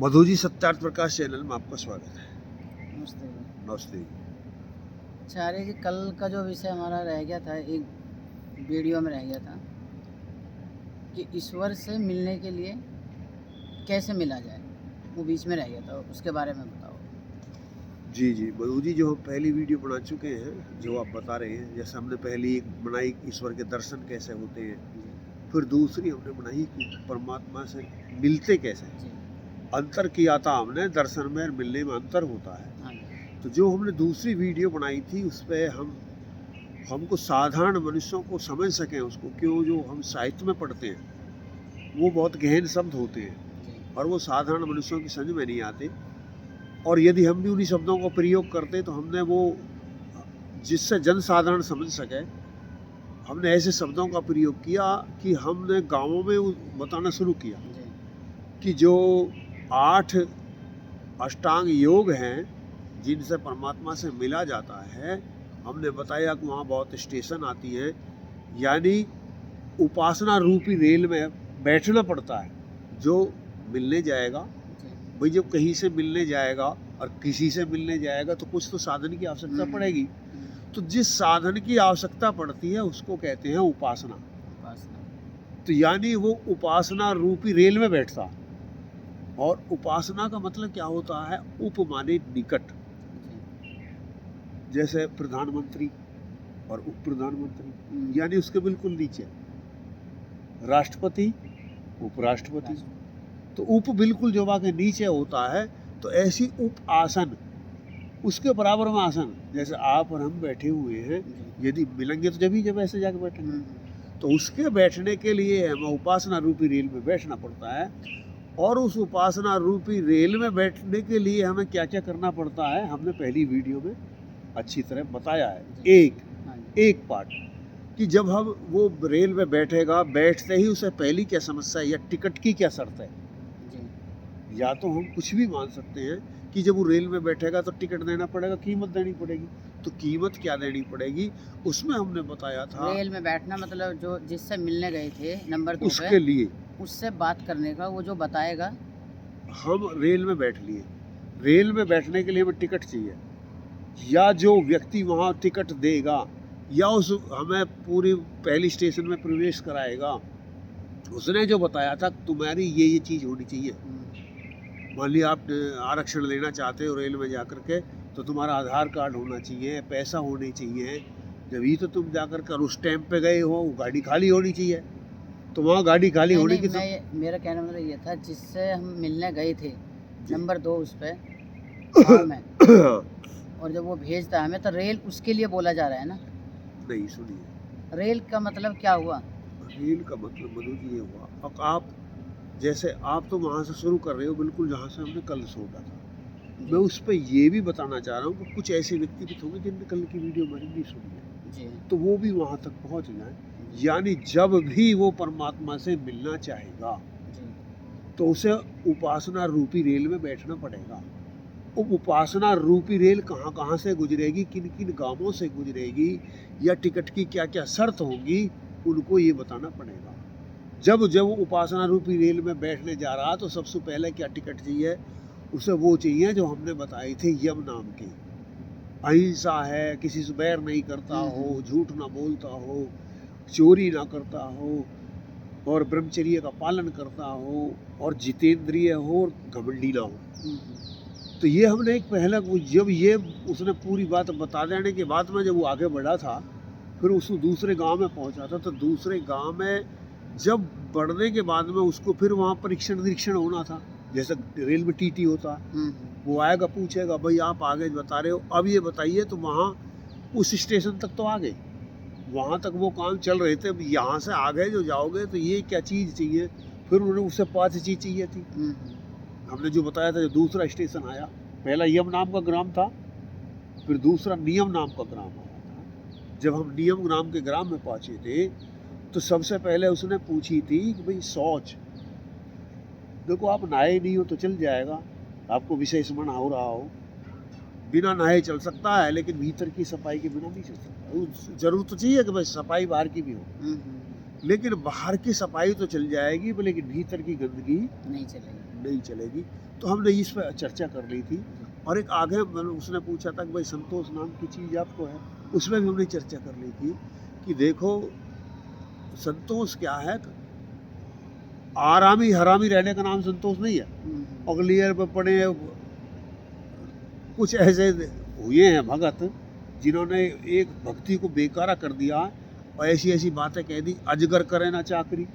Madhu ji, Satyarth Prakash channel में आपका स्वागत है। नमस्ते जी। नमस्ते। अच्छा अरे जी, कल का जो विषय हमारा रह गया था, एक वीडियो में रह गया था कि ईश्वर से मिलने के लिए कैसे मिला जाए, वो बीच में रह गया था, उसके बारे में बताओ। जी जी, मधु जी, जो हम पहली वीडियो बना चुके हैं, जो आप बता रहे हैं, जैसे हमने पहली एक बनाई ईश्वर के दर्शन कैसे होते हैं, फिर दूसरी हमने बनाई कि परमात्मा से मिलते कैसे हैं। जी अंतर किया था हमने, दर्शन में और मिलने में अंतर होता है। हाँ जी। तो जो हमने दूसरी वीडियो बनाई थी उस पर हमको साधारण मनुष्यों को समझ सकें उसको, क्यों जो हम साहित्य में पढ़ते हैं वो बहुत गहन शब्द होते हैं जी और वो साधारण मनुष्यों की समझ में नहीं आते। और यदि हम भी उन्हीं शब्दों का प्रयोग करते तो हमने वो जिससे जनसाधारण समझ सके, हमने ऐसे शब्दों का प्रयोग किया कि हमने गांवों में बताना शुरू किया जी कि जो 8 अष्टांग योग हैं जिनसे परमात्मा से मिला जाता है, हमने बताया कि वहाँ बहुत स्टेशन आती हैं, यानी उपासना रूपी रेल में बैठना पड़ता है। जो मिलने जाएगा, जी भाई जब कहीं से मिलने जाएगा और किसी से मिलने जाएगा तो कुछ तो साधन की आवश्यकता पड़ेगी। तो जिस साधन की आवश्यकता पड़ती है उसको कहते हैं उपासना। उपासना। तो यानी वो उपासना रूपी रेल में बैठता। और उपासना का मतलब क्या होता है? उप माने निकट। जी जैसे प्रधानमंत्री और उप प्रधानमंत्री, यानी उसके बिल्कुल नीचे राष्ट्रपति, उपराष्ट्रपति। तो उप बिल्कुल जो के नीचे होता है, तो ऐसी उप आसन, उसके बराबर में आसन। जैसे आप और हम बैठे हुए हैं, यदि मिलेंगे तो जब ऐसे जाके बैठेंगे। तो उसके बैठने के लिए हमें उपासना रूपी रेल में बैठना पड़ता है। और उस उपासना रूपी रेल में बैठने के लिए हमें क्या क्या करना पड़ता है, हमने पहली वीडियो में अच्छी तरह बताया है। एक पार्ट कि जब हम वो रेल में बैठेगा, बैठते ही उसे पहली क्या समस्या या टिकट की क्या शर्त है। या तो हम कुछ भी मान सकते हैं कि जब वो रेल में बैठेगा तो टिकट देना पड़ेगा, कीमत देनी पड़ेगी। तो कीमत क्या देनी पड़ेगी, उसमें हमने बताया था रेल में बैठना मतलब जो जिससे मिलने गए थे नंबर 2 उसके लिए उससे बात करने का, वो जो बताएगा। हम रेल में बैठ लिए। रेल में बैठने के लिए हमें टिकट चाहिए, या जो व्यक्ति वहाँ टिकट देगा या उस हमें पूरी पहली स्टेशन में प्रवेश कराएगा, उसने जो बताया था तुम्हारी ये चीज़ होनी चाहिए। मान लिया आप आरक्षण लेना चाहते हो रेल में जाकर के, तो तुम्हारा आधार कार्ड होना चाहिए, पैसा होने चाहिए, जब तो तुम जाकर कर उस टाइम पे गए हो, गाड़ी खाली होनी चाहिए। तो वहाँ गाड़ी खाली होने की मेरा कहना मतलब ये था, जिससे हम मिलने गए थे नंबर 2 उस पे गाँव में और जब वो भेजता हमें तो रेल उसके लिए बोला जा रहा है ना। नहीं, सुनिए, रेल का मतलब क्या हुआ? रेल का मतलब मधु जी ये हुआ, अब आप जैसे आप तो वहाँ से शुरू कर रहे हो बिल्कुल जहाँ से हमने कल छोड़ा था। मैं उस पर ये भी बताना चाह रहा हूँ कि कुछ ऐसे व्यक्ति भी होंगे जिनने कल की वीडियो हमारी नहीं सुनी है, तो वो भी वहाँ तक पहुँच जाए। यानी जब भी वो परमात्मा से मिलना चाहेगा तो उसे उपासना रूपी रेल में बैठना पड़ेगा। उपासना रूपी रेल कहाँ कहाँ से गुजरेगी, किन किन गांवों से गुजरेगी, या टिकट की क्या क्या शर्त होंगी, उनको ये बताना पड़ेगा। जब जब उपासना रूपी रेल में बैठने जा रहा तो सबसे पहले क्या टिकट चाहिए, उसे वो चाहिए जो हमने बताए थे यम नाम के। अहिंसा है, किसी से बैर नहीं करता हो, झूठ ना बोलता हो, चोरी ना करता हो, और ब्रह्मचर्य का पालन करता हो, और जितेंद्रिय हो, और घमंडी ना हो। तो ये हमने एक पहला, जब ये उसने पूरी बात बता देने के बाद में जब वो आगे बढ़ा था, फिर उस दूसरे गांव में पहुंचा था, तो दूसरे गांव में जब बढ़ने के बाद में उसको फिर वहाँ परीक्षण निरीक्षण होना था, जैसे रेल में टीटी होता। वो आएगा, पूछेगा भाई आप आगे बता रहे हो, अब ये बताइए, तो वहाँ उस स्टेशन तक तो आ गए, वहाँ तक वो काम चल रहे थे। अब यहाँ से आगे जो जाओगे तो ये क्या चीज़ चाहिए, फिर उन्होंने उससे 5 चीज़ चाहिए थी। हमने जो बताया था, जो दूसरा स्टेशन आया, पहला यम नाम का ग्राम था, फिर दूसरा नियम नाम का ग्राम आया था। जब हम नियम नाम के ग्राम में पहुंचे थे तो सबसे पहले उसने पूछी थी कि भाई शौच, देखो आप नहाए नहीं हो तो चल जाएगा, आपको विशेष मना हो रहा हो, बिना नहाए चल सकता है, लेकिन भीतर की सफाई के बिना नहीं चल सकता। जरूर तो चाहिए कि भाई सफाई बाहर की भी हो। लेकिन बाहर की सफाई तो चल जाएगी, लेकिन भीतर की गंदगी नहीं चलेगी। नहीं चलेगी। तो हमने इस पर चर्चा कर ली थी। और एक आगे उसने पूछा था कि भाई संतोष नाम की चीज़ आपको है, उसमें भी हमने चर्चा कर ली थी कि देखो संतोष क्या है, आरामी हरामी रहने का नाम संतोष नहीं है। अगलियर पे पड़े कुछ ऐसे हुए हैं भगत जिन्होंने एक भक्ति को बेकारा कर दिया और ऐसी ऐसी बातें कह दी, अजगर करे ना चाकरी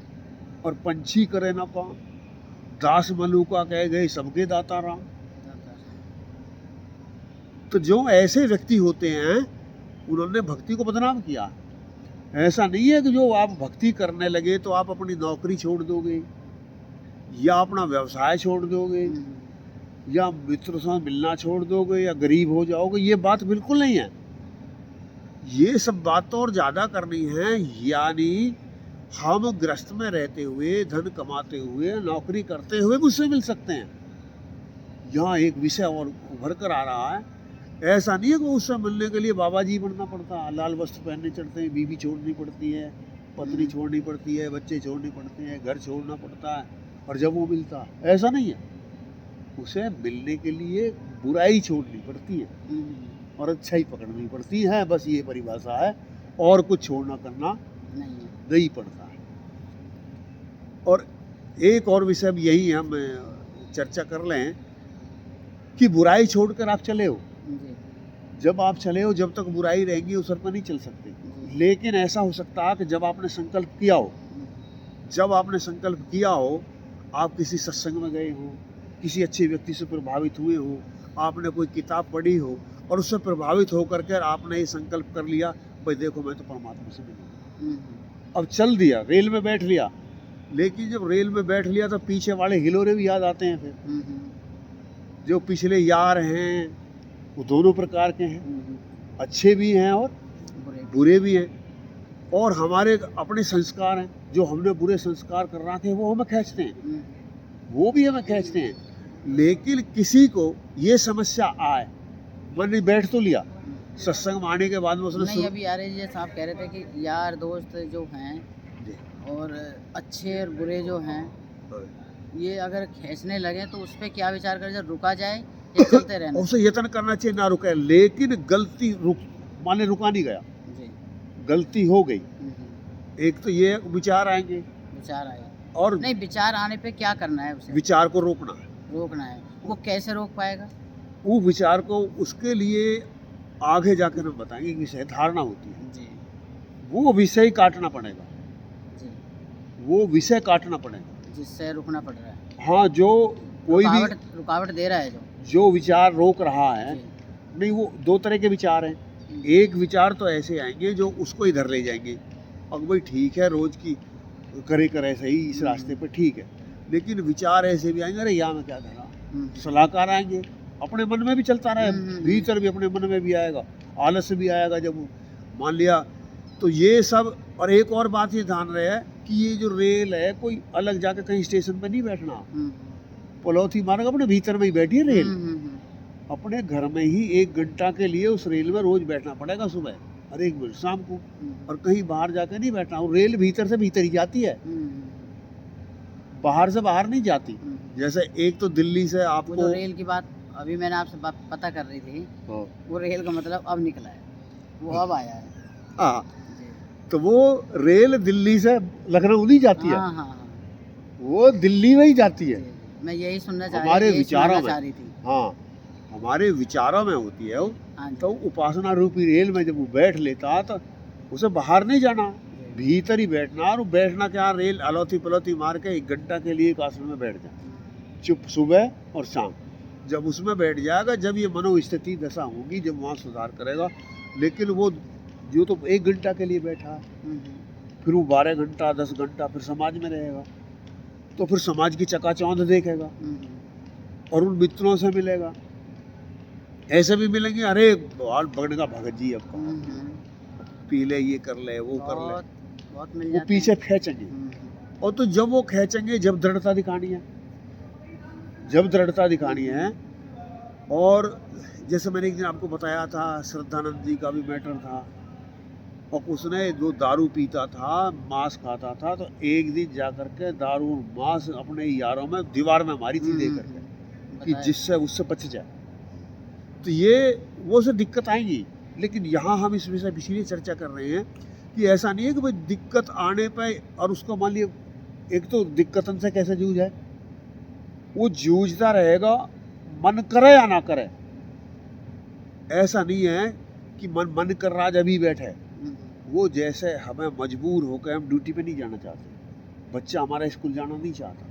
और पंछी करे ना काम, दास मलूका कह गए सबके दाता राम। तो जो ऐसे व्यक्ति होते हैं उन्होंने भक्ति को बदनाम किया। ऐसा नहीं है कि जो आप भक्ति करने लगे तो आप अपनी नौकरी छोड़ दोगे या अपना व्यवसाय छोड़ दोगे या मित्रों से मिलना छोड़ दोगे या गरीब हो जाओगे, ये बात बिल्कुल नहीं है। ये सब बात तो और ज़्यादा करनी है। यानी हम ग्रस्त में रहते हुए, धन कमाते हुए, नौकरी करते हुए मुझसे मिल सकते हैं। यहाँ एक विषय और उभर कर आ रहा है, ऐसा नहीं है कि उससे मिलने के लिए बाबा जी बनना पड़ता है, लाल वस्त्र पहनने चढ़ते हैं, बीवी छोड़नी पड़ती है, पत्नी छोड़नी पड़ती है, बच्चे छोड़ने पड़ते हैं, घर छोड़ना पड़ता है, और जब वो मिलता है, ऐसा नहीं है। उसे मिलने के लिए बुराई छोड़नी पड़ती है और अच्छाई पकड़नी पड़ती है, बस ये परिभाषा है। और कुछ छोड़ना करना नहीं पड़ता है। और एक और विषय भी यही हम चर्चा कर लें कि बुराई छोड़कर आप चले हो, जब आप चले हो जब तक बुराई रहेगी उस पर नहीं चल सकते। लेकिन ऐसा हो सकता है कि जब आपने संकल्प किया हो, जब आपने संकल्प किया हो, आप किसी सत्संग में गए हो, किसी अच्छे व्यक्ति से प्रभावित हुए हो, आपने कोई किताब पढ़ी हो और उससे प्रभावित होकर के आपने ये संकल्प कर लिया, भाई देखो मैं तो परमात्मा से मिलूंगा। अब चल दिया, रेल में बैठ लिया। लेकिन जब रेल में बैठ लिया तो पीछे वाले हिलोरे भी याद आते हैं। फिर जो पिछले यार हैं वो दोनों प्रकार के हैं, अच्छे भी हैं और बुरे भी हैं। और हमारे अपने संस्कार हैं, जो हमने बुरे संस्कार कर रखे हैं वो हमें खींचते हैं, वो भी हमें खींचते हैं। लेकिन किसी को ये समस्या आए, मैंने बैठ तो लिया, सत्संग में आने के बाद में उसने नहीं, अभी यार जी साहब कह रहे थे कि यार दोस्त जो हैं और अच्छे और बुरे जो हैं, ये अगर खींचने लगे तो उस पर क्या विचार करें, जब रुका जाए या चलते रहना? उसे यत्न करना चाहिए ना रुके, लेकिन गलती माने रुका नहीं गया, गलती हो गई। एक तो ये विचार आएंगे, विचार आए और नहीं, विचार आने पे क्या करना है? उसे विचार को रोकना है। वो कैसे रोक पाएगा वो विचार को? उसके लिए आगे जाकर हम बताएंगे। विषय धारणा होती है जी, वो विषय काटना पड़ेगा जी, वो विषय काटना पड़ेगा जिससे रुकना पड़ रहा है। हाँ, जो कोई भी रुकावट दे रहा है, जो विचार रोक रहा है, नहीं, वो दो तरह के विचार हैं। एक विचार तो ऐसे आएंगे जो उसको इधर ले जाएंगे, और भाई ठीक है रोज की करे सही इस रास्ते पे ठीक है। लेकिन विचार ऐसे भी आएंगे, अरे यहाँ में क्या करना, सलाहकार आएंगे, अपने मन में भी चलता रहे, भीतर भी अपने मन में भी आएगा, आलस भी आएगा जब मान लिया। तो ये सब। और एक और बात ये ध्यान रहे कि ये जो रेल है, कोई अलग जाकर कहीं स्टेशन पे नहीं बैठना, पलौथी मार्ग अपने भीतर में ही बैठी है रेल। अपने घर में ही 1 घंटा के लिए उस रेल में रोज बैठना पड़ेगा, सुबह और 1 मिनट शाम को, और कहीं बाहर जाकर नहीं बैठना। और रेल भीतर से भीतर ही जाती है, बाहर से बाहर नहीं जाती। जैसे एक तो दिल्ली से आपको, वो रेल की बात अभी मैंने आपसे पता कर रही थी, वो रेल का मतलब अब निकला है, वो अब आया है। हाँ, तो वो रेल दिल्ली से लखनऊ नहीं जाती है, वो दिल्ली में ही जाती है। मैं यही सुनना चाह हमारे विचारों में, रही थी। हाँ, हमारे विचारों में होती है वो। तो उपासना रूपी रेल में जब वो बैठ लेता तो उसे बाहर नहीं जाना, भीतर ही बैठना। और बैठना क्या, रेल अलौथी पलौथी मार के 1 घंटा के लिए एक आसन में बैठ जाए, चुप, सुबह और शाम। जब उसमें बैठ जाएगा, जब ये मनोस्थिति दशा होगी, जब वहाँ सुधार करेगा। लेकिन वो जो तो 1 घंटा के लिए बैठा, फिर वो 12 घंटा 10 घंटा फिर समाज में रहेगा, तो फिर समाज की चकाचौंध देखेगा और उन मित्रों से मिलेगा। ऐसे भी मिलेंगे, अरे बगड़ का भगत जी अब पी ले, ये कर ले, वो कर ले, बहुत मिल वो पीछे खींचेंगे। और तो जब वो खींचेंगे, जब दृढ़ता दिखानी है, जब दृढ़ता दिखानी है। और जैसे मैंने एक दिन आपको बताया था, श्रद्धानंद जी का भी मैटर था और उसने जो दारू पीता था, मांस खाता था, तो एक दिन जा करके दारू और मांस अपने यारों में दीवार में मारी थी दे करके कि बताया। जिससे उससे बच जाए। तो ये वो से दिक्कत आएंगी, लेकिन यहाँ हम इस विषय इसीलिए चर्चा कर रहे हैं कि ऐसा नहीं है कि भाई दिक्कत आने पे और उसको मान लिया, एक तो दिक्कतन से कैसे जूझ है, वो जूझता रहेगा मन करे या ना करे। ऐसा नहीं है कि मन कर रहा आज अभी बैठे। वो जैसे हमें मजबूर होकर हम ड्यूटी पे नहीं जाना चाहते, बच्चा हमारा स्कूल जाना नहीं चाहता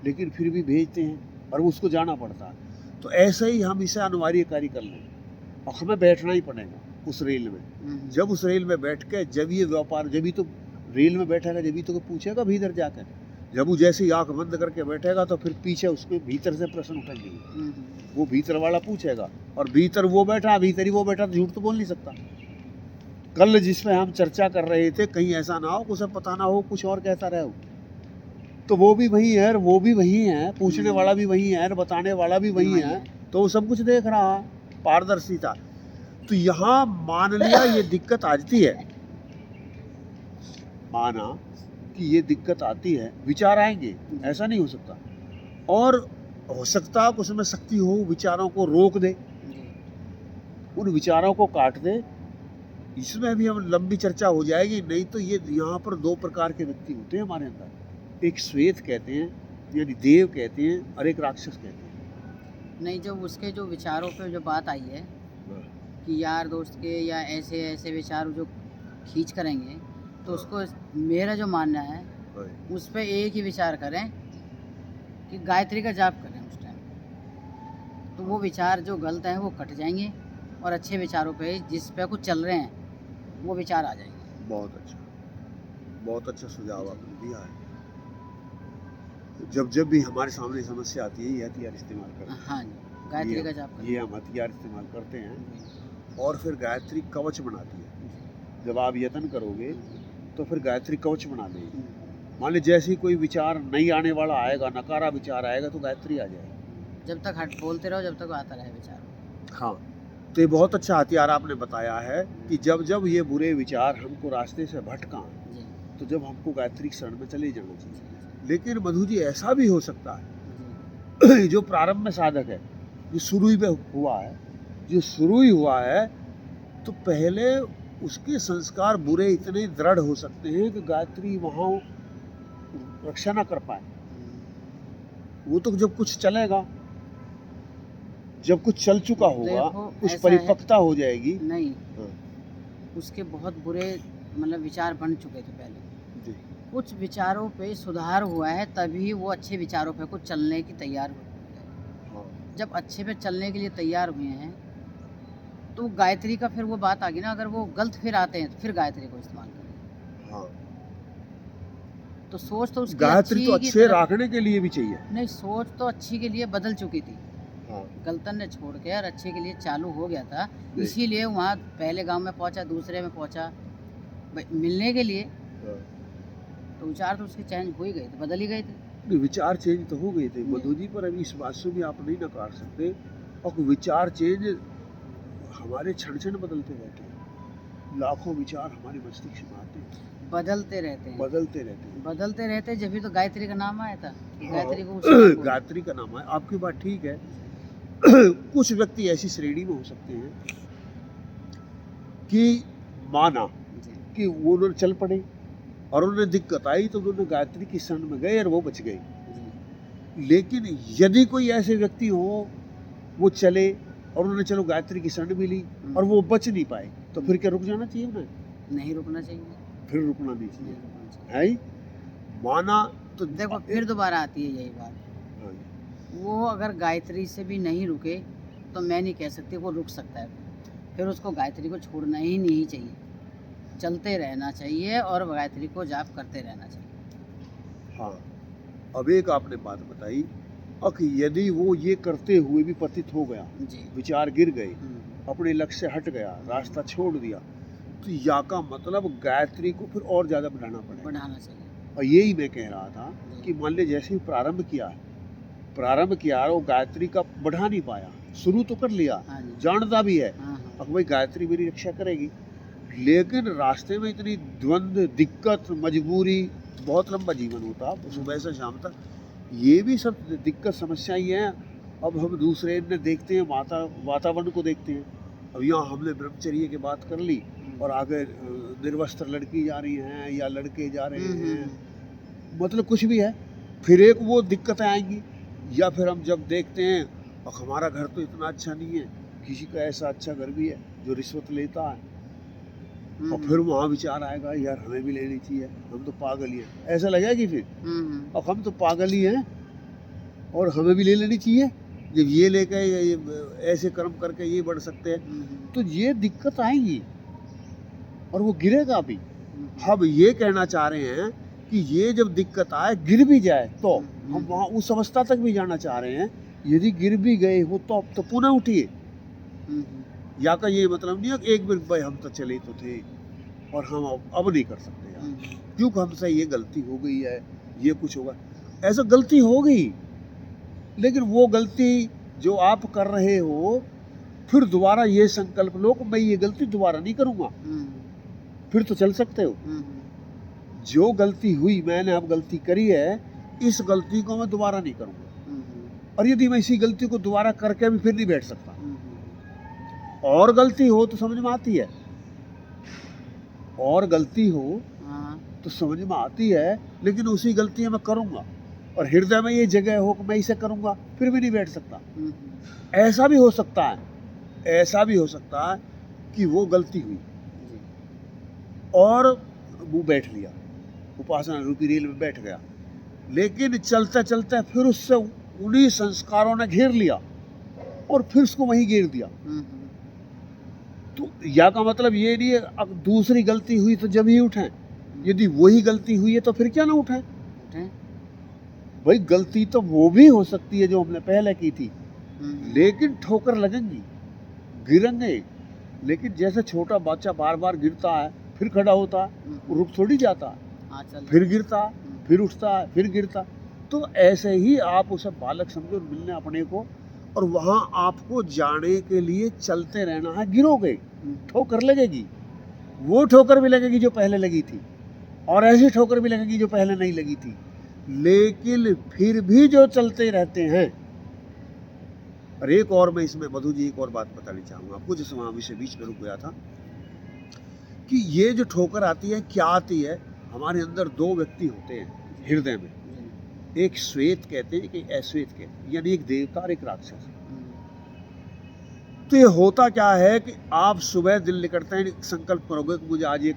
लेकिन फिर भी भेजते हैं और उसको जाना पड़ता है, तो ऐसे ही हम इसे अनिवार्य कार्य कर लें और हमें बैठना ही पड़ेगा उस रेल में। जब उस रेल में बैठ के जब ये व्यापार, जब ही तो रेल में बैठेगा जब ही तो पूछेगा भीतर जाकर, जब वो जैसे ही आँख बंद करके बैठेगा तो फिर पीछे उसके भीतर से प्रश्न उठेंगे, वो भीतर वाला पूछेगा और भीतर वो बैठा, भीतर ही वो बैठा, तो झूठ तो बोल नहीं सकता। कल जिसमें हम चर्चा कर रहे थे, कहीं ऐसा ना हो उसे पता ना हो कुछ और कहता रहे हो, तो वो भी वही है और वो भी वही है, पूछने वाला भी वही है और बताने वाला भी वही है, तो वो सब कुछ देख रहा है, पारदर्शिता। तो यहाँ मान लिया ये दिक्कत आती है, माना कि ये दिक्कत आती है, विचार आएंगे, ऐसा नहीं हो सकता। और हो सकता है उसमें शक्ति हो, विचारों को रोक दे, उन विचारों को काट दे। इसमें भी हम लंबी चर्चा हो जाएगी, नहीं तो ये यहाँ पर दो प्रकार के व्यक्ति होते हैं हमारे अंदर, एक श्वेत कहते हैं यानी देव कहते हैं और एक राक्षस कहते हैं। नहीं, जो उसके जो विचारों पे जो बात आई है कि यार दोस्त के या ऐसे ऐसे विचार जो खींच करेंगे, तो उसको मेरा जो मानना है उस पर एक ही विचार करें कि गायत्री का जाप करें उस टाइम, तो वो विचार जो गलत हैं वो कट जाएंगे और अच्छे विचारों पे जिस पे कुछ चल रहे हैं वो विचार आ जाएंगे। बहुत अच्छा सुझाव आपने दिया है। जब भी हमारे सामने समस्या आती है ये हथियार इस्तेमाल करते हैं। हाँ जी, गायत्री का जाप ये हम हथियार इस्तेमाल करते हैं और फिर गायत्री कवच बनाती है। जब आप यत्न करोगे तो फिर गायत्री कवच बना देगी। मान लीजिए जैसे ही कोई विचार नहीं आने वाला आएगा, नकारा विचार आएगा, तो गायत्री आ जाएगी। जब तक हट बोलते रहो जब तक आता रहे विचार। हाँ, तो ये बहुत अच्छा हथियार आपने बताया है कि जब जब ये बुरे विचार हमको रास्ते से भटकाएं, तो जब हमको गायत्री शरण में चले जाना चाहिए। लेकिन मधु जी ऐसा भी हो सकता है जो प्रारंभ में साधक है, जो शुरू ही हुआ है, तो पहले उसके संस्कार बुरे इतने दृढ़ हो सकते हैं कि गायत्री वहाँ रक्षा ना कर पाए। वो तो जब कुछ चलेगा, जब कुछ चल चुका होगा, कुछ परिपक्वता हो जाएगी। नहीं, उसके बहुत बुरे मतलब विचार बन चुके थे पहले जी। कुछ विचारों पे सुधार हुआ है, तभी वो अच्छे विचारों पे कुछ चलने की तैयार हुए। जब अच्छे पे चलने के लिए तैयार हुए हैं तो गायत्री का फिर वो बात आ गई ना, अगर वो गलत फिर आते हैं तो फिर गायत्री को इस्तेमाल करें। हाँ, तो सोच तो उसकी गायत्री तो अच्छे रखने के लिए भी चाहिए। नहीं, सोच तो अच्छी के लिए बदल चुकी थी। हाँ। गलतन ने छोड़ के और अच्छे के लिए चालू हो गया था, इसीलिए वहाँ पहले गांव में पहुँचा, दूसरे में पहुँचा मिलने के लिए। तो विचार तो उसके चेंज हो ही गए थे, बदल ही गए थे। विचार चेंज तो हो गए थे मधु जी, पर अभी इस बात से भी आप नहीं नकार सकते और विचार चेंज हमारे क्षण क्षण बदलते रहते हैं। लाखों विचार हमारे मस्तिष्क में आते हैं, बदलते रहते हैं। जब भी तो गायत्री का नाम आया था, गायत्री को गायत्री का नाम है। आपकी बात ठीक है। कुछ व्यक्ति ऐसी श्रेणी में हो सकते हैं कि माना कि वो लोग चल पड़े और उन्हें दिक्कत आई तो उन्होंने गायत्री की शरण में गए और वो बच गए। लेकिन यदि कोई ऐसे व्यक्ति हो, वो चले और उन्हें चलो गायत्री की शरण मिली और वो बच नहीं पाए, तो फिर क्या रुक जाना चाहिए उन्हें? नहीं रुकना चाहिए, फिर रुकना नहीं चाहिए, है माना। तो देखो फिर दोबारा आती है यही बात, वो अगर गायत्री से भी नहीं रुके तो मैं नहीं कह सकती वो रुक सकता है, फिर उसको गायत्री को छोड़ना ही नहीं चाहिए, चलते रहना चाहिए और गायत्री को जाप करते रहना चाहिए। हाँ, अब एक आपने बात बताई कि यदि वो ये करते हुए भी पतित हो गया, विचार गिर गए, अपने लक्ष्य से हट गया, रास्ता छोड़ दिया, तो या का मतलब गायत्री को फिर और ज़्यादा बढ़ाना चाहिए। और यही मैं कह रहा था कि मान लीजिए जैसे ही प्रारंभ किया वो गायत्री का बढ़ा नहीं पाया, शुरू तो कर लिया, जानता भी है अब भाई गायत्री मेरी रक्षा करेगी, लेकिन रास्ते में इतनी द्वंद्व, दिक्कत, मजबूरी, बहुत लंबा जीवन होता सुबह से शाम तक, ये भी सब दिक्कत समस्या ही है। अब हम दूसरे ने देखते हैं, वातावरण को देखते हैं। अब यहाँ हमने ब्रह्मचर्य की बात कर ली और आगे निर्वस्त्र लड़की जा रही हैं या लड़के जा रहे हैं, मतलब कुछ भी है, फिर एक वो दिक्कतें आएंगी। या फिर हम जब देखते हैं और हमारा घर तो इतना अच्छा नहीं है, किसी का ऐसा अच्छा घर भी है जो रिश्वत लेता है, और फिर वहाँ विचार आएगा यार हमें भी लेनी चाहिए, हम तो पागल ही हैं, ऐसा लगेगा कि फिर और हम तो पागल ही हैं और हमें भी ले लेनी चाहिए। जब ये लेके ऐसे कर्म करके ये बढ़ सकते हैं, तो ये दिक्कत आएगी और वो गिरेगा भी। हम ये कहना चाह रहे हैं कि ये जब दिक्कत आए, गिर भी जाए, तो हम वहाँ उस अवस्था तक भी जाना चाह रहे हैं। यदि गिर भी गए हो तो पुनः उठिए। या का ये मतलब नहीं है कि एक मिनट भाई हम तो चले तो थे और हम अब नहीं कर सकते यार, क्योंकि हमसे ये गलती हो गई है, ये कुछ होगा। ऐसा गलती हो गई, लेकिन वो गलती जो आप कर रहे हो, फिर दोबारा ये संकल्प लो कि मैं ये गलती दोबारा नहीं करूँगा, फिर तो चल सकते हो। जो गलती हुई, मैंने अब गलती करी है, इस गलती को मैं दोबारा नहीं करूँगा। और यदि मैं इसी गलती को दोबारा करके भी फिर नहीं बैठ सकता, और गलती हो तो समझ में आती है, और गलती हो तो समझ में आती है, लेकिन उसी गलती मैं करूँगा और हृदय में ये जगह हो कि मैं इसे करूँगा, फिर भी नहीं बैठ सकता। ऐसा भी हो सकता है, ऐसा भी हो सकता है कि वो गलती हुई और वो बैठ लिया, उपासना रूपी रेल में बैठ गया, लेकिन चलते चलते फिर उससे उन्हीं संस्कारों ने घेर लिया और फिर उसको वहीं घेर दिया। तो या का मतलब ये नहीं है अब दूसरी गलती हुई तो जब ही उठें, यदि वही गलती हुई है तो फिर क्या ना उठें। भाई गलती तो वो भी हो सकती है जो हमने पहले की थी, लेकिन ठोकर लगेंगी, गिरेंगे। लेकिन जैसे छोटा बच्चा बार बार गिरता है फिर खड़ा होता है, रुक थोड़ी जाता है, फिर गिरता है, फिर उठता है, फिर गिरता। तो ऐसे ही आप उसे बालक समझो, मिलने अपने को, और वहाँ आपको जाने के लिए चलते रहना है। गिरोगे, ठोकर लगेगी, वो ठोकर भी लगेगी जो पहले लगी थी, और ऐसी ठोकर भी लगेगी जो पहले नहीं लगी थी, लेकिन फिर भी जो चलते रहते हैं। और एक और मैं इसमें मधु जी एक और बात बतानी चाहूँगा आपको, जिसमें वहाँ विषय बीच में रुक गया था, कि ये जो ठोकर आती है क्या आती है, हमारे अंदर दो व्यक्ति होते हैं हृदय में, एक श्वेत कहते हैं, एक अश्वेत कहते हैं, यानी एक देवता और एक राक्षस। तो ये होता क्या है कि आप सुबह दिल निकलते हैं, संकल्प करोगे कि मुझे आज ये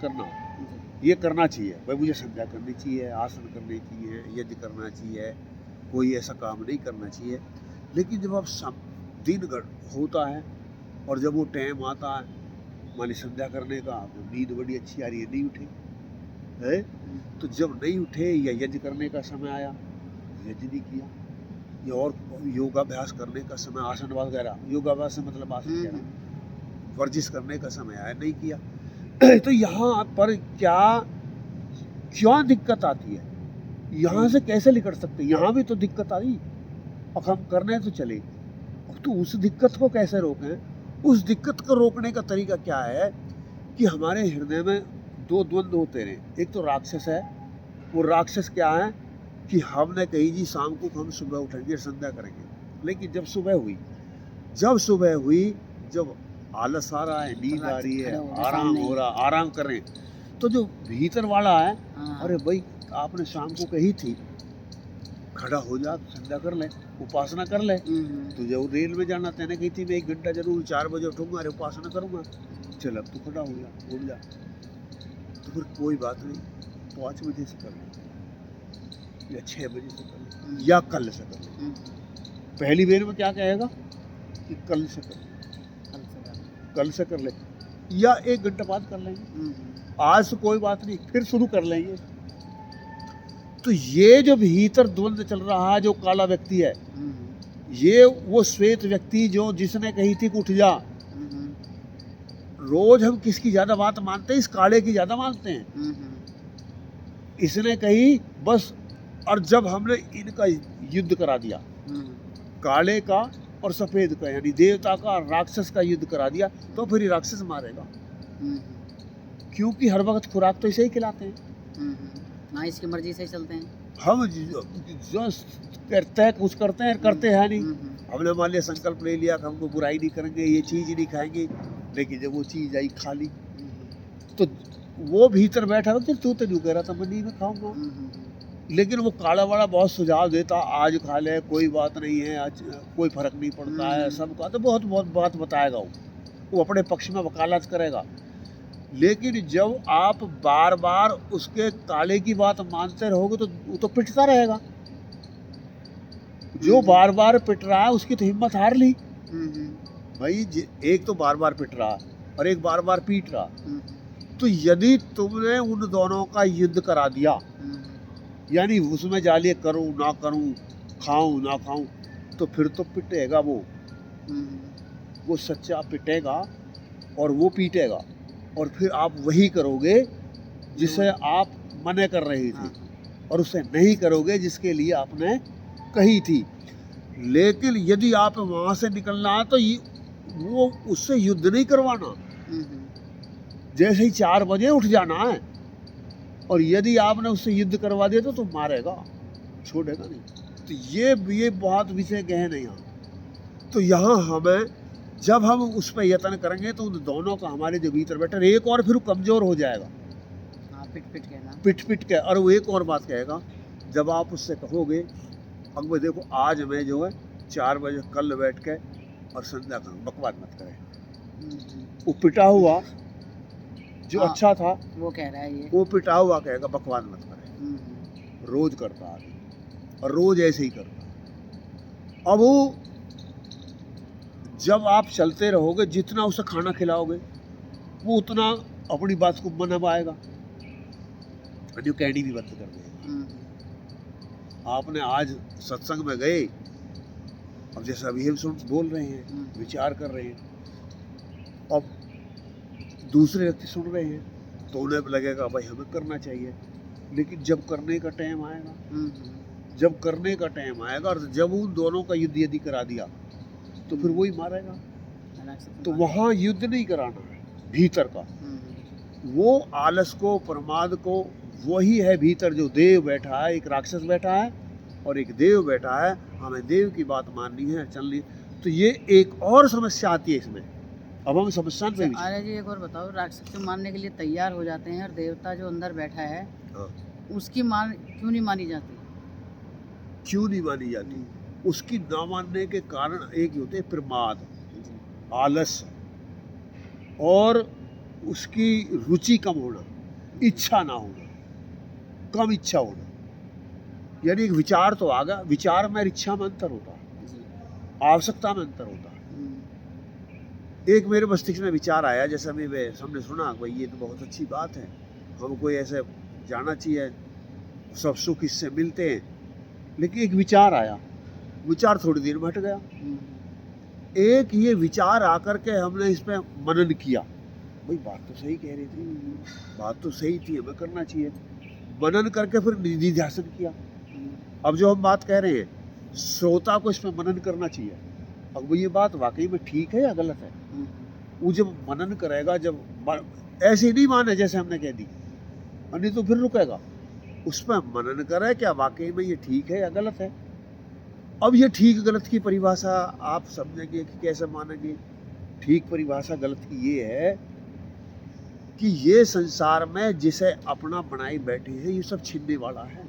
करना चाहिए, भाई मुझे संध्या करनी चाहिए, आसन करनी चाहिए, यज्ञ करना चाहिए, कोई ऐसा काम नहीं करना चाहिए। लेकिन जब आप दिन होता है और जब वो टाइम आता है, मानी संध्या करने का, नींद बड़ी अच्छी आ रही है, नहीं उठे है, तो जब नहीं उठे या यज्ञ करने का समय आया, यज्ञ नहीं किया, या और योगाभ्यास करने का समय, आसन वगैरह, योगाभ्यास से मतलब आसन कह रहा हूँ, वर्जिश करने का समय आया, नहीं किया। तो यहाँ पर क्यों दिक्कत आती है, यहाँ से कैसे निकल सकते, यहाँ भी तो दिक्कत आई, अब हम करने तो चले, तो उस दिक्कत को कैसे रोकें। उस दिक्कत को रोकने का तरीका क्या है कि हमारे हृदय में दो द्वंद्व होते रहे। एक तो राक्षस है, वो राक्षस क्या है कि हमने कही जी शाम को हम सुबह उठेंगे, संध्या करेंगे, लेकिन जब सुबह हुई, जब आलस आ रहा है, नींद आ रही है, आराम हो रहा, आराम करें, तो जो भीतर वाला है, अरे भाई आपने शाम को कही थी, खड़ा हो जा, संध्या कर ले, उपासना कर ले। तो जब रेल में जाना तैने कही थी मैं 1 घंटा जरूर 4 बजे उठूंगा, अरे उपासना करूंगा, चल अब तो खड़ा हो जा, उठ जा, तो फिर कोई बात नहीं, 5 बजे से कर ले या 6 बजे से कर ले या कल से कर ले। पहली बेर में क्या कहेगा कि कल से कर ले या 1 घंटा बाद कर लेंगे, आज से कोई बात नहीं, फिर शुरू कर लेंगे। तो ये जो भीतर द्वंद्व चल रहा है, जो काला व्यक्ति है, ये वो श्वेत व्यक्ति जो जिसने कही थी कि उठ जा, रोज हम किसकी ज्यादा बात मानते हैं, इस काले की ज्यादा मानते हैं। इसने कही बस, और जब हमने इनका युद्ध करा दिया, काले का और सफेद का, यानी देवता का और राक्षस का युद्ध करा दिया, तो फिर ये राक्षस मारेगा। क्योंकि हर वक्त खुराक तो इसे ही खिलाते हैं। हाँ, इसकी मर्जी से ही चलते हैं। हम जो करते हैं कुछ करते हैं, करते हैं नहीं। हमने मान लिया संकल्प ले लिया कि हमको बुराई नहीं करेंगे, ये चीज़ ही नहीं खाएंगे, लेकिन जब वो चीज़ आई खा ली, तो वो भीतर बैठा हो कि तू तो नहीं कह रहा था मैं नहीं मैं खाऊंगा, लेकिन वो काला वाला बहुत सुझाव देता, आज खा ले कोई बात नहीं है, आज कोई फर्क नहीं पड़ता है सबका, तो बहुत बहुत बात बताएगा वो अपने पक्ष में वकालत करेगा। लेकिन जब आप बार बार उसके काले की बात मानते रहोगे तो वो तो पिटता रहेगा। जो बार बार पिट रहा है उसकी तो हिम्मत हार ली भाई। एक तो बार बार पिट रहा और एक बार बार पीट रहा, तो यदि तुमने उन दोनों का युद्ध करा दिया, यानी उसमें जालिए करूं ना करूं, खाऊं ना खाऊं, तो फिर तो पिटेगा वो सच्चा पिटेगा और वो पीटेगा, और फिर आप वही करोगे जिसे आप मना कर रही थी, और उसे नहीं करोगे जिसके लिए आपने कही थी। लेकिन यदि आप वहाँ से निकलना है तो वो उससे युद्ध नहीं करवाना, जैसे ही 4 बजे उठ जाना है, और यदि आपने उससे युद्ध करवा दिया तो मारेगा, छोड़ेगा नहीं। तो ये बहुत विषय गहन है यहाँ। तो यहाँ हमें जब हम उस पर यत्न करेंगे तो उन दोनों का हमारे जो भीतर बैठे, एक और फिर कमज़ोर हो जाएगा, पिट के। और वो एक और बात कहेगा, जब आप उससे कहोगे अब मैं देखो आज मैं जो है 4 बजे कल बैठ के और संध्या का बकवास मत करे, वो पिटा हुआ जो अच्छा था वो कह रहा है, वो पिटा हुआ कहेगा बकवास मत करे। रोज करता है और रोज ऐसे ही करता। अब वो जब आप चलते रहोगे, जितना उसे खाना खिलाओगे वो उतना अपनी बात को मनवाएगा, जो कहनी भी बंद कर देगा। आपने आज सत्संग में गए, अब जैसे अभी हम बोल रहे हैं, विचार कर रहे हैं, अब दूसरे व्यक्ति सुन रहे हैं, तो उन्हें लगेगा भाई हमें करना चाहिए। लेकिन जब करने का टाइम आएगा, और जब उन दोनों का युद्ध यदि करा दिया तो फिर वही मारेगा। तो वहाँ युद्ध नहीं कराना है भीतर का, वो आलस को, प्रमाद को, वही है भीतर जो देव बैठा है, एक राक्षस बैठा है और एक देव बैठा है। हमें देव की बात माननी है, चलनी। तो ये एक और समस्या आती है इसमें। अब हम समस्या पे आर्य जी एक और बताओ, राक्षस को मारने के लिए तैयार हो जाते हैं और देवता जो अंदर बैठा है उसकी मान क्यों नहीं मानी जाती? क्यों नहीं मानी जाती? उसकी ना मानने के कारण एक ही होते हैं, प्रमाद, आलस, और उसकी रुचि कम होना, इच्छा ना होना, कम इच्छा होना। यानी एक विचार तो आ गया, विचार में इच्छा में अंतर होता है, आवश्यकता में अंतर होता है। एक मेरे मस्तिष्क में विचार आया, जैसे अभी हमने सुना भाई ये तो बहुत अच्छी बात है, हमको ऐसे जाना चाहिए, सब सुख इससे मिलते हैं। लेकिन एक विचार आया, विचार थोड़ी देर में हट गया। एक ये विचार आकर के हमने इस पर मनन किया, भाई बात तो सही कह रही थी, बात तो सही थी, हमें करना चाहिए। मनन करके फिर निधिध्यासन किया। अब जो हम बात कह रहे हैं, श्रोता को इस पर मनन करना चाहिए, अब वो ये बात वाकई में ठीक है या गलत है। वो जब मनन करेगा, जब ऐसे नहीं माने जैसे हमने कह दी, नहीं तो फिर रुकेगा, उस पर मनन करे क्या वाकई में ये ठीक है या गलत है। अब ये ठीक गलत की परिभाषा आप समझेंगे कि कैसे मानेंगे। ठीक परिभाषा गलत की ये है कि ये संसार में जिसे अपना बनाई बैठे हैं, ये सब छीनने वाला है।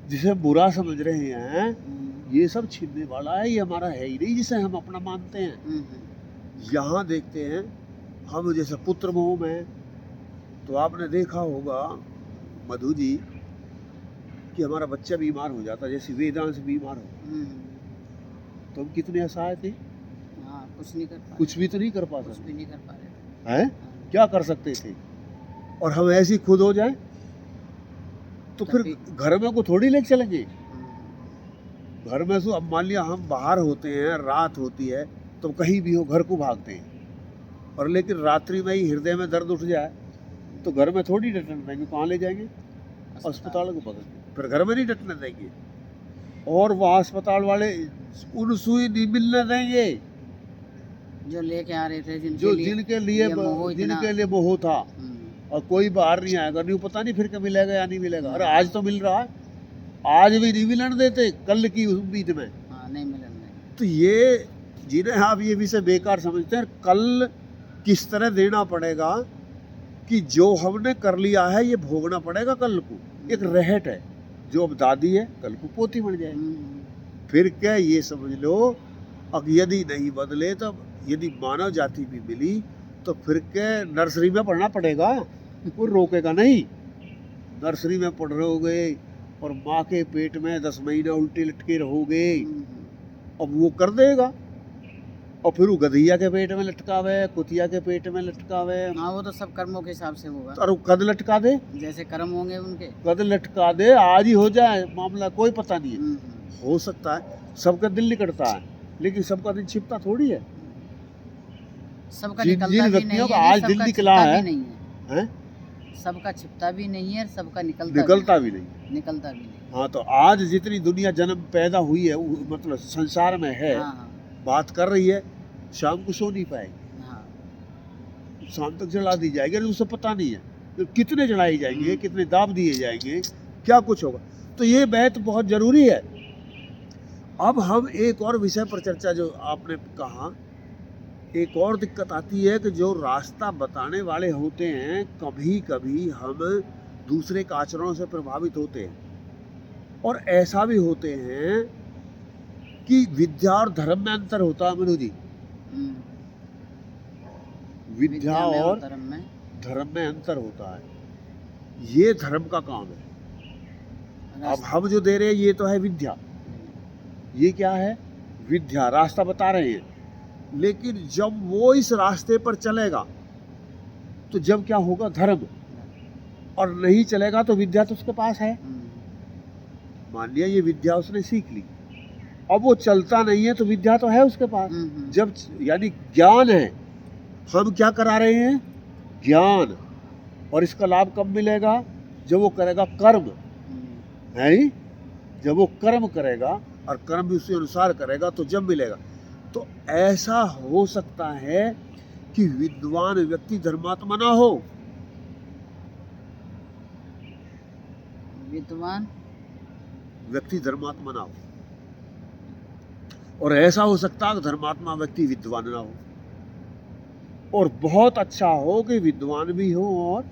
जिसे बुरा समझ रहे हैं, ये सब छीनने वाला है, ये हमारा है ही नहीं जिसे हम अपना मानते हैं। यहाँ देखते हैं हम जैसे पुत्र मोह में, तो आपने देखा होगा मधु जी कि हमारा बच्चा बीमार हो जाता, जैसे वेदांत से बीमार हो, तो हम कितने असहाय थे, कुछ भी तो नहीं कर पाते, कुछ भी नहीं कर पा रहे हैं, क्या कर सकते थे। और हम ऐसे ही खुद हो जाए तो फिर घर में को थोड़ी लेके चलेंगे। घर में तो अब मान लिया हम बाहर होते हैं, रात होती है, तो कहीं भी हो घर को भागते हैं, और लेकिन रात्रि में ही हृदय में दर्द उठ जाए तो घर में थोड़ी डटने देंगे, कहाँ ले जाएंगे, अस्पताल को पकड़, फिर घर में नहीं डटने देंगे। और वह अस्पताल वाले उन सुई नहीं मिलने देंगे, जो लेके आ रहे थे जो जिनके लिए ये मोह इतना- जिनके लिए मोह था, हम्म, और कोई बाहर नहीं आएगा, नहीं पता नहीं फिर क्या मिलेगा या नहीं मिलेगा। अरे आज तो मिल रहा है, आज भी नहीं मिलन देते कल की उम्मीद में। हाँ नहीं मिलन नहीं। तो ये जिन्हें आप ये विषय बेकार समझते हैं, कल किस तरह देना पड़ेगा कि जो हमने कर लिया है ये भोगना पड़ेगा कल को। एक रहट है, जो अब दादी है कल को पोती बन जाए। फिर क्या ये समझ लो, अब यदि नहीं बदले तो यदि मानव जाति भी मिली तो फिर क्या नर्सरी में पढ़ना पड़ेगा, वो रोकेगा नहीं। नर्सरी में पढ़ रहोगे और माँ के पेट में 10 महीना उल्टे लटके रहोगे, अब वो कर देगा। और फिर वो गधिया के पेट में लटकावे, कुतिया के पेट में लटकावे, हाँ वो तो सब कर्मों के हिसाब से होगा, और वो कद लटका दे, जैसे कर्म होंगे उनके। कद लटका दे, आज ही हो जाए मामला, कोई पता नहीं है। हो सकता है, सबका दिल निकलता है, लेकिन सबका दिन छिपता थोड़ी है। सबका जिन निकलता जिन भी व्यक्तियों नहीं का है, आज दिल सबका निकला छिपता है, भी नहीं है। हैं? सबका छिपता भी नहीं है, सबका निकलता निकलता भी नहीं। निकलता भी नहीं। हाँ, तो आज जितनी दुनिया जन्म पैदा हुई है, मतलब संसार में है, हाँ हाँ बात कर रही है, शाम को सो नहीं पाएगी, हाँ, शाम तक जला दी जाएगी, अरे उसे पता नहीं है तो कितने जलाए जाएंगे, कितने दाब दिए जाएंगे, क्या कुछ होगा। तो ये बात बहुत जरूरी है। अब हम एक और विषय पर चर्चा, जो आपने कहा, एक और दिक्कत आती है कि जो रास्ता बताने वाले होते हैं, कभी कभी हम दूसरे के आचरणों से प्रभावित होते हैं, और ऐसा भी होते हैं कि विद्या और धर्म में अंतर होता है। मनु जी, विद्या में और धर्म में धर्म में अंतर होता है। ये धर्म का काम है। अब रास्ता- हम जो दे रहे हैं ये तो है विद्या, ये क्या है? विद्या, रास्ता बता रहे हैं। लेकिन जब वो इस रास्ते पर चलेगा तो जब क्या होगा? धर्म। और नहीं चलेगा तो विद्या तो उसके पास है। मान लिया ये विद्या उसने सीख ली, अब वो चलता नहीं है तो विद्या तो है उसके पास। जब यानी ज्ञान है, हम क्या करा रहे हैं? ज्ञान। और इसका लाभ कब मिलेगा? जब वो करेगा कर्म, है ही? जब वो कर्म करेगा और कर्म भी उसी अनुसार करेगा तो जब मिलेगा। तो ऐसा हो सकता है कि विद्वान व्यक्ति धर्मात्मा ना हो। विद्वान व्यक्ति धर्मात्मा ना हो, और ऐसा हो सकता है कि धर्मात्मा व्यक्ति विद्वान ना हो। और बहुत अच्छा हो कि विद्वान भी हो और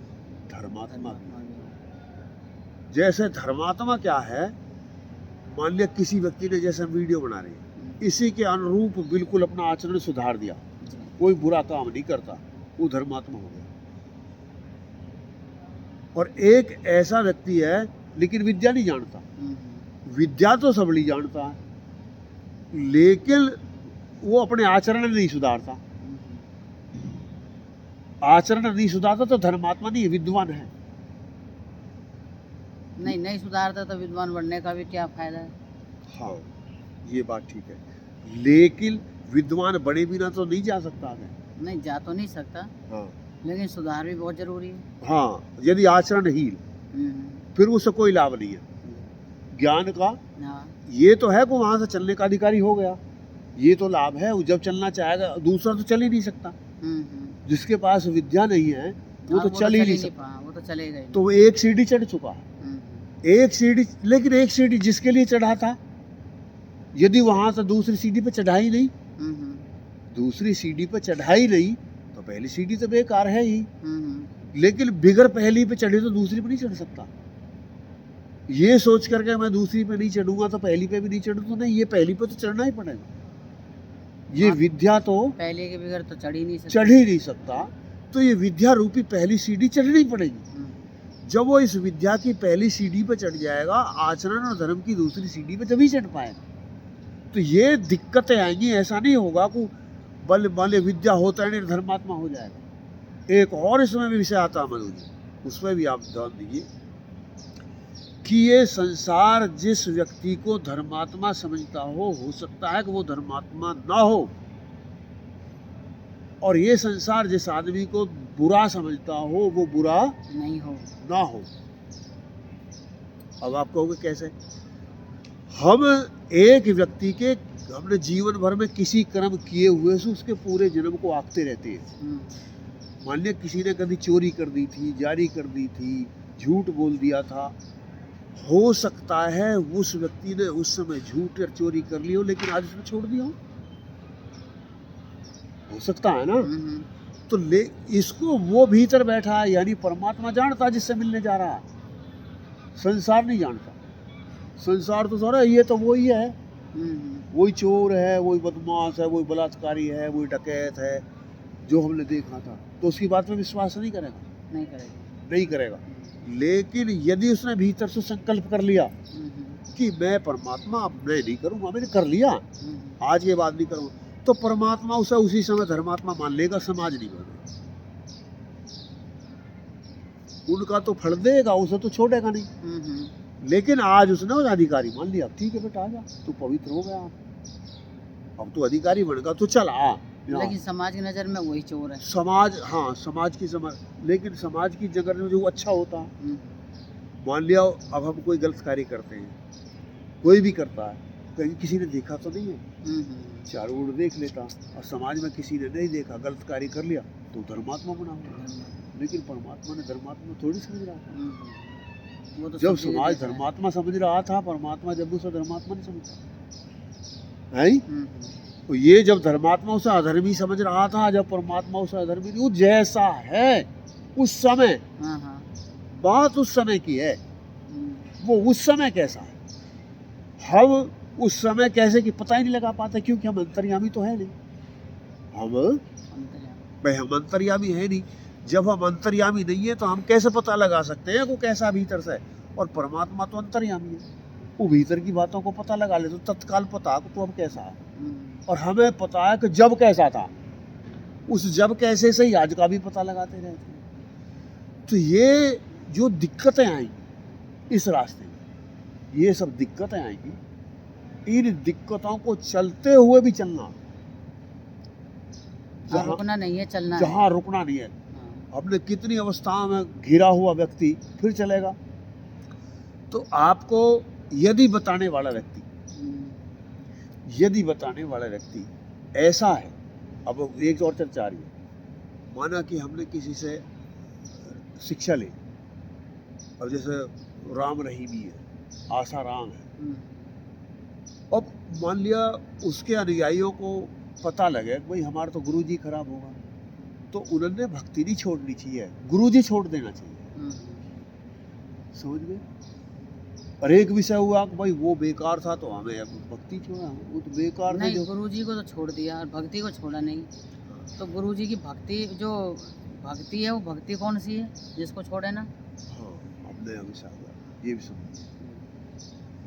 धर्मात्मा भी हो। जैसे धर्मात्मा क्या है, मान लिया किसी व्यक्ति ने, जैसे हम वीडियो बना रहे हैं, इसी के अनुरूप बिल्कुल अपना आचरण सुधार दिया, कोई बुरा काम नहीं करता, वो धर्मात्मा हो गया। और एक ऐसा व्यक्ति है लेकिन विद्या नहीं जानता। विद्या तो सबली जानता है, लेकिन वो अपने आचरण नहीं सुधारता। आचरण नहीं सुधारता तो धर्मात्मा नहीं, विद्वान है। नहीं सुधारता तो विद्वान बनने का भी क्या फायदा है? हाँ, ये बात ठीक है, लेकिन विद्वान बड़े बिना तो नहीं जा सकता आगे। नहीं जा तो नहीं सकता, हाँ लेकिन सुधार भी बहुत जरूरी है। हाँ, यदि आचरण हीन, फिर उससे कोई लाभ नहीं है ज्ञान का। हाँ, ये तो है कि वहां से चलने का अधिकारी हो गया, ये तो लाभ है। वो जब चलना चाहेगा, दूसरा तो चल ही नहीं सकता। जिसके पास विद्या नहीं है वो तो चल ही नहीं सकता, वो तो चलेगा ही। तो वो एक सीढ़ी चढ़ चुका है, एक सीढ़ी। लेकिन एक सीढ़ी जिसके लिए चढ़ा था, यदि वहां से दूसरी सीढ़ी पे चढ़ाई नहीं, दूसरी सीढ़ी पे चढ़ाई नहीं, तो पहली सीढ़ी तो बेकार है ही। लेकिन बिगर पहली पे चढ़े तो दूसरी पे नहीं चढ़ सकता। ये सोच करके मैं दूसरी पे नहीं चढ़ूंगा तो पहली पे भी नहीं चढ़ूं, तो नहीं, ये पहली पे तो चढ़ना ही पड़ेगा। ये विद्या तो पहले के बगैर तो चढ़ ही नहीं सकता। चढ़ ही नहीं सकता, तो ये विद्या रूपी पहली सीढ़ी चढ़नी पड़ेगी। जब वो इस विद्या की पहली सीढ़ी पे चढ़ जाएगा, आचरण और धर्म की दूसरी सीढ़ी पे तभी चढ़ पाएगा। तो ये दिक्कतें आएंगी। ऐसा नहीं होगा कि बल विद्या होता है नहीं धर्मात्मा हो जाएगा। एक और इसमें भी विषय आता है मनु जी, उसमें भी आप ध्यान दीजिए कि ये संसार जिस व्यक्ति को धर्मात्मा समझता हो सकता है कि वो धर्मात्मा ना हो, और ये संसार जिस आदमी को बुरा समझता हो वो बुरा नहीं हो, ना हो। अब आप कहोगे कैसे? हम एक व्यक्ति के हमने जीवन भर में किसी कर्म किए हुए से उसके पूरे जन्म को आंकते रहते हैं। मान लिया किसी ने कभी चोरी कर दी थी, जारी कर दी थी, झूठ बोल दिया था, हो सकता है उस व्यक्ति ने उस समय झूठ या चोरी कर ली हो, लेकिन आज उसने छोड़ दिया हो सकता है ना। तो ले इसको वो भीतर बैठा है, यानी परमात्मा जानता है जिससे मिलने जा रहा है, संसार नहीं जानता। संसार तो सारा ये तो वही है, वही चोर है, वही बदमाश है, वही बलात्कारी है, वही डकैत है जो हमने देखा था, तो उसकी बात में विश्वास नहीं करेगा, नहीं करेगा। लेकिन यदि उसने भीतर से संकल्प कर लिया कि मैं परमात्मा अब मैं नहीं करूँगा, मैंने कर लिया, आज के बाद नहीं करूँगा, तो परमात्मा उसे उसी समय धर्मात्मा मान लेगा, समाज नहीं मानेगा। उनका तो फल देगा, उसे तो छोड़ेगा नहीं। लेकिन आज उसने उस अधिकारी मान लिया, ठीक है बेटा आजा, तू पवित्र हो गया, अब तू अधिकारी बन गया, तो चल आ। लेकिन समाज की नज़र में वही चोर है। समाज, हाँ समाज की समझ, लेकिन समाज की नज़र में जो अच्छा होता है, मान लिया अब हम कोई गलत कार्य करते हैं, कोई भी करता है, कहीं किसी ने देखा तो नहीं है, चारों ओर देख लेता, और समाज में किसी ने नहीं देखा, गलत कार्य कर लिया, तो धर्मात्मा बना। लेकिन परमात्मा ने धर्मात्मा थोड़ी समझ रहा था। वो तो जब समाज धर्मात्मा समझ रहा था, परमात्मा जब उसे धर्मात्मा नहीं समझता है। तो ये जब धर्मात्मा उसे अधर्मी समझ रहा था, जब परमात्मा उसे अधर्मी नहीं, वो जैसा है उस समय, बात उस समय की है, वो उस समय कैसा है, हम उस समय कैसे कि पता ही नहीं लगा पाते, क्योंकि हम अंतर्यामी तो है नहीं, हम अंतर्यामी है नहीं। जब हम अंतर्यामी नहीं है तो हम कैसे पता लगा सकते हैं वो कैसा भीतर से, और परमात्मा तो अंतर्यामी है, वो भीतर की बातों को पता लगा ले, तो तत्काल पता तो अब कैसा है, और हमें पता है कि जब कैसा था, उस जब कैसे से ही आज का भी पता लगाते रहते हैं। तो ये जो दिक्कतें आई इस रास्ते में, ये सब दिक्कतें आएंगी, इन दिक्कतों को चलते हुए भी चलना, जहाँ रुकना नहीं है, चलना जहाँ है। रुकना नहीं है। हमने कितनी अवस्थाओं में घिरा हुआ व्यक्ति फिर चलेगा, तो आपको यदि बताने वाला व्यक्ति ऐसा है, अब एक और चर्चा आ रही है, माना कि हमने किसी से शिक्षा ली, अब जैसे राम रहीमी है, आशा राम है, अब मान लिया उसके अनुयायियों को पता लगे भाई हमारा तो गुरुजी खराब होगा, तो उन्होंने भक्ति नहीं छोड़नी चाहिए, गुरुजी छोड़ देना चाहिए, समझ गए। और एक विषय हुआ कि भाई वो बेकार था तो हमें अब भक्ति छोड़ा, वो तो बेकार नहीं, गुरुजी को तो छोड़ दिया और भक्ति को छोड़ा नहीं। तो गुरुजी की भक्ति जो भक्ति है, वो भक्ति कौन सी है जिसको छोड़े ना। हाँ, अब नया विषय हुआ, ये भी समझ,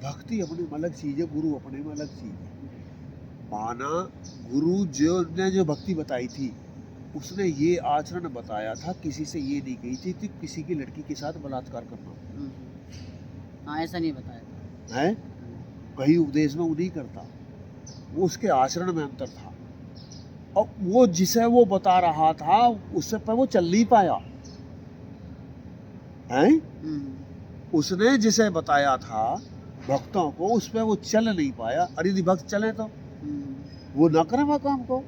भक्ति अपने में अलग चीज है, गुरु अपने में अलग चीज है। माना गुरु जो भक्ति बताई थी, उसने ये आचरण बताया था, किसी से ये नहीं कही थी कि किसी की लड़की के साथ बलात्कार करना, हाँ ऐसा नहीं बताया है, कहीं उपदेश में वो नहीं करता, वो उसके आचरण में अंतर था, और वो जिसे वो बता रहा था उससे पर वो चल नहीं पाया है। उसने जिसे बताया था भक्तों को, उस पर वो चल नहीं पाया। अरे यदि भक्त चले तो वो ना करे वह काम को,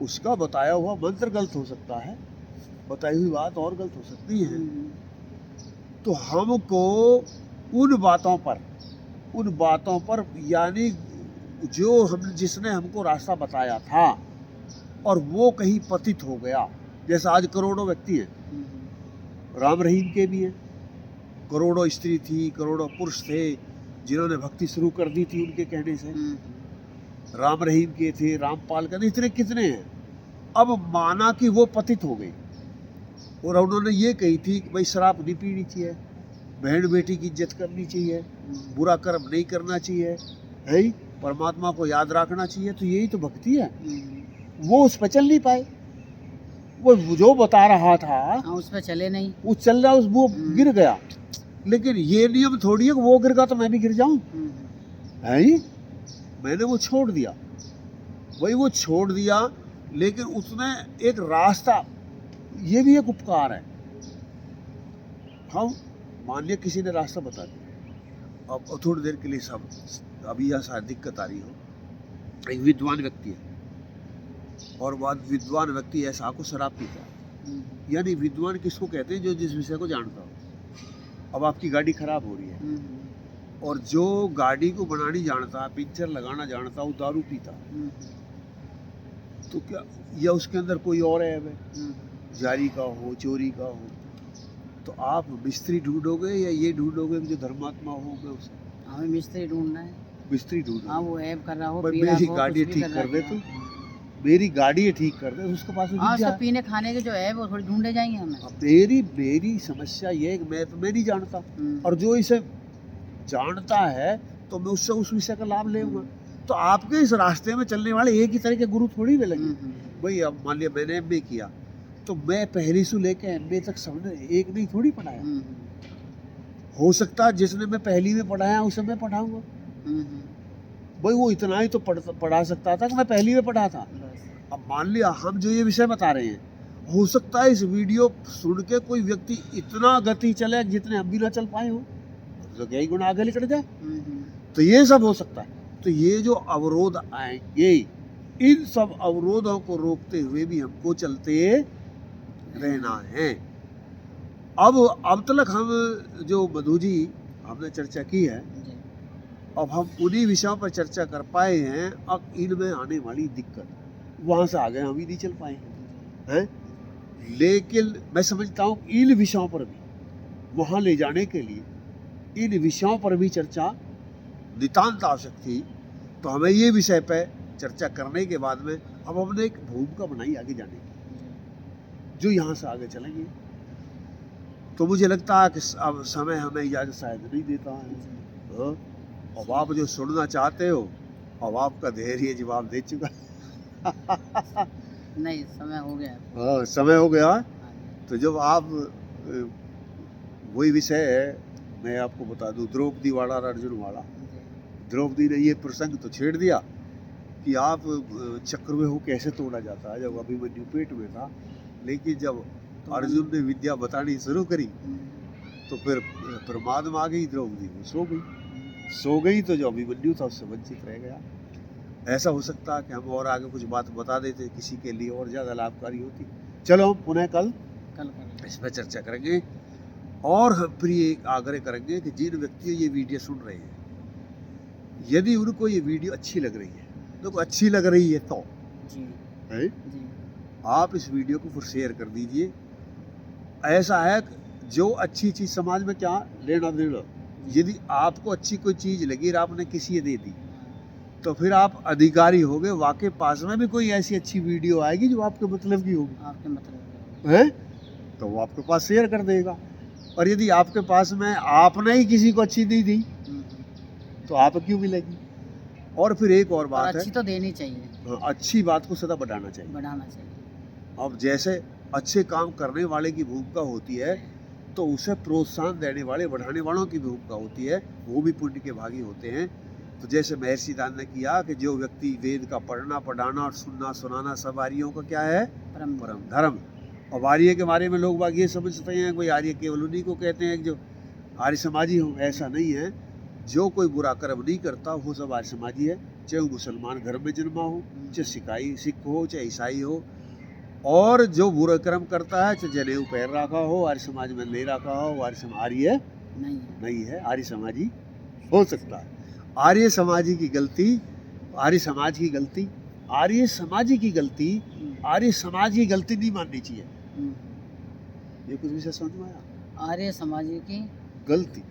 उसका बताया हुआ मंत्र गलत हो सकता है, बताई हुई बात और गलत हो सकती है। तो हमको उन बातों पर यानी जो हम जिसने हमको रास्ता बताया था और वो कहीं पतित हो गया, जैसे आज करोड़ों व्यक्ति हैं, राम रहीम के भी हैं, करोड़ों स्त्री थी, करोड़ों पुरुष थे जिन्होंने भक्ति शुरू कर दी थी उनके कहने से, राम रहीम के थे, रामपाल के, इतने कितने हैं। अब माना कि वो पतित हो गई और उन्होंने ये कही थी कि भाई शराब नहीं पीनी चाहिए, बहन बेटी की इज्जत करनी चाहिए, बुरा कर्म नहीं करना चाहिए, है परमात्मा को याद रखना चाहिए, तो यही तो भक्ति है। वो उस पर चल नहीं पाए, वो जो बता रहा था उस पर चले नहीं, वो चल रहा, वो गिर गया। लेकिन ये नियम थोड़ी है कि वो गिर गया तो मैं भी गिर जाऊं, है मैंने वो छोड़ दिया, वही वो छोड़ दिया। लेकिन उसने एक रास्ता, ये भी एक उपकार है। हम मान लिया किसी ने रास्ता बता दिया, अब थोड़ी देर के लिए सब अभी यहाँ शायद दिक्कत आ रही हो, एक विद्वान व्यक्ति है और बाद विद्वान व्यक्ति ऐसा को शराब पीता है। यानी विद्वान किसको कहते हैं? जो जिस विषय को जानता हो। अब आपकी गाड़ी खराब हो रही है और जो गाड़ी को बनानी जानता है, पिक्चर लगाना जानता है, वो दारू पीता है, तो क्या या उसके अंदर कोई और ऐब है, जारी का हो, चोरी का हो, तो आप मिस्त्री ढूंढोगे या ये ढूंढोगे कि जो धर्मात्मा होगा उसे? हमें मिस्त्री ढूंढना है। मिस्त्री ढूंढो। हाँ, वो ऐब कर रहा हो, पर पी रहा मेरी हो, गाड़ी कुछ भी ठीक कर कर दे रहा तो, हो। मेरी गाड़ी है ठीक कर दे, उसके पास हाँ, विद्या सब है। पीने खाने के जो ऐब वो थोड़ी ढूंढे जाएंगे हमें। अब मेरी समस्या ये है कि मैं नहीं जानता, और जो इसे जानता है तो मैं उससे उस विषय का लाभ लेऊंगा। तो आपके इस रास्ते में चलने वाले एक ही तरह के गुरु थोड़ी मिलेंगे। भाई अब मान लिया मैंने एमए किया तो मैं पहली से लेके एमए तक सबने एक नहीं थोड़ी पढ़ाया। हो सकता है जिसने मैं पहली में पढ़ाया उसे मैं पढ़ाऊंगा। भाई वो इतना ही तो पढ़ा सकता था कि मैं पहली में पढ़ा था। अब मान लिया हम जो ये विषय बता रहे हैं, हो सकता है इस वीडियो सुन के कोई व्यक्ति इतना गति चले जितने हम भी ना चल पाए हो, तो क्या ही गुण आगे निकल जाए। तो ये सब हो सकता है। तो ये जो अवरोध आएंगे, इन सब अवरोधों को रोकते हुए भी हमको चलते रहना है। अब तक हम जो मधु जी हमने चर्चा की है, अब हम उन्हीं विषयों पर चर्चा कर पाए हैं। अब इनमें आने वाली दिक्कत, वहाँ से आगे हम ही नहीं चल पाए हैं। लेकिन मैं समझता हूँ इन विषयों पर भी वहाँ ले जाने के लिए इन विषयों पर भी चर्चा नितांत आवश्यक थी। तो हमें ये विषय पर चर्चा करने के बाद में अब हमने एक भूमिका बनाई आगे जाने की, जो यहाँ से आगे चलेंगे। तो मुझे लगता है कि अब समय हमें इजाज़त शायद नहीं देता है। अब आप जो सुनना चाहते हो, अब आपका धैर्य जवाब दे चुका नहीं, समय हो गया। हाँ, समय हो गया। तो जब आप वही विषय है, मैं आपको बता दूं, द्रौपदी वाला और अर्जुन वाला। द्रौपदी ने ये प्रसंग तो छेड़ दिया कि आप चक्रव्यूह कैसे तोड़ा जाता है, जब अभिमन्यु पेट में था। लेकिन जब अर्जुन ने विद्या बतानी शुरू करी तो फिर प्रमाद आ गई, द्रौपदी वो सो गई तो जो अभिमन्यु था उससे वंचित रह गया। ऐसा हो सकता है कि हम और आगे कुछ बात बता देते, किसी के लिए और ज़्यादा लाभकारी होती। चलो हम पुनः कल इस पर चर्चा करेंगे। और हम फिर एक आग्रह करेंगे कि जिन व्यक्तियों ये वीडियो सुन रहे हैं, यदि उनको ये वीडियो अच्छी लग रही है, तो अच्छी लग रही है तो है आप इस वीडियो को फिर शेयर कर दीजिए। ऐसा है जो अच्छी चीज़ समाज में क्या लेना देना, यदि आपको अच्छी कोई चीज़ लगी और आपने किसी को दे दी तो फिर आप अधिकारी हो गए। वाकई पास में भी कोई ऐसी अच्छी वीडियो आएगी जो आपके मतलब की होगी, आपके मतलब है तो वो आपके पास शेयर कर देगा। और यदि आपके पास में आपने ही किसी को अच्छी दी दी तो आप क्यों मिलेगी। और फिर एक और बात है, अच्छी तो देनी चाहिए। हाँ, अच्छी बात को सदा बढ़ाना चाहिए। अब जैसे अच्छे काम करने वाले की भूमिका होती है तो उसे प्रोत्साहन देने वाले, बढ़ाने वालों की भूमिका होती है, वो भी पुण्य के भागी होते हैं। तो जैसे महर्षि दान ने किया कि जो व्यक्ति वेद का पढ़ना, पढ़ाना और सुनना, सुनाना सब आर्यों का क्या है, परम धर्म। अब आर्य के बारे में लोग बाग ये समझते हैं कोई आर्य केवल उन्हीं को कहते हैं कि जो आर्य समाजी हो। ऐसा नहीं है। जो कोई बुरा कर्म नहीं करता वो सब आर्य समाजी है, चाहे वो मुसलमान घर में जन्मा हो, चाहे सिख हो, चाहे ईसाई हो। और जो बुरा कर्म करता है, चाहे जनेऊ पैर रखा हो, आर्य समाज में नहीं रखा हो, आर्य नहीं है, आर्य समाजी हो सकता है। आर्य समाजी की गलती, आर्य समाज की गलती, आर्य समाजी की गलती, आर्य समाज की गलती नहीं माननी चाहिए। ये कुछ विषय समझ में आया? आर्य समाजी की गलती,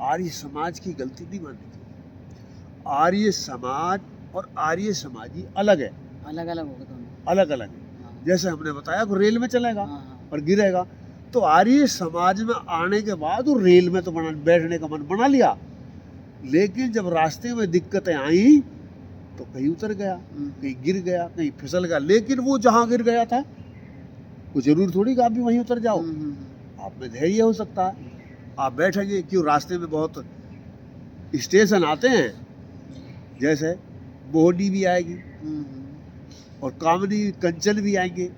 आर्य समाज की गलती नहीं माननी चाहिए। आर्य समाज और आर्य समाजी अलग है, अलग अलग होगा दोनों, अलग अलग है। जैसे हमने बताया कि रेल में चलेगा और गिरेगा, तो आर्य समाज में आने के बाद वो रेल में तो बैठने का मन बना लिया, लेकिन जब रास्ते में दिक्कतें आई तो कहीं उतर गया, कहीं गिर गया, कहीं फिसल गया। लेकिन वो जहाँ गिर गया था वो जरूर थोड़ी कि आप भी वहीं उतर जाओ। आप में धैर्य हो सकता है, आप बैठेंगे। क्यों, रास्ते में बहुत स्टेशन आते हैं, जैसे बोहनी भी आएगी और कामनी कंचन भी आएंगे।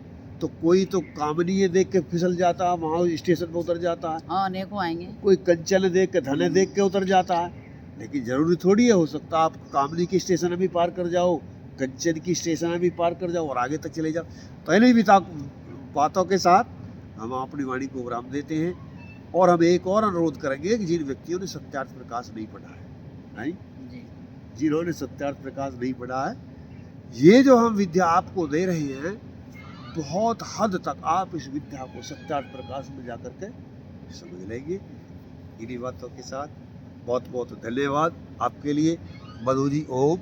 तो कोई तो कामनी देख के फिसल जाता है, वहाँ स्टेशन पर उतर जाता है। हाँ, अनेकों आएंगे। कोई कंचन देख के, धने देख के उतर जाता है। लेकिन जरूरी थोड़ी है, हो सकता है आप कामनी की स्टेशन अभी पार कर जाओ, कंचन की स्टेशन अभी पार कर जाओ और आगे तक चले जाओ। तो इन्हीं बातों के साथ हम अपनी वाणी को विराम देते हैं और हम एक और अनुरोध करेंगे कि जिन व्यक्तियों ने सत्यार्थ प्रकाश नहीं पढ़ा है, जी जिन्होंने सत्यार्थ प्रकाश नहीं पढ़ा है, ये जो हम विद्या आपको दे रहे हैं, बहुत हद तक आप इस विद्या को सत्यार्थ प्रकाश में जाकर के समझ लेंगे। इन्हीं बातों के साथ बहुत बहुत धन्यवाद आपके लिए। मधु जी ओम।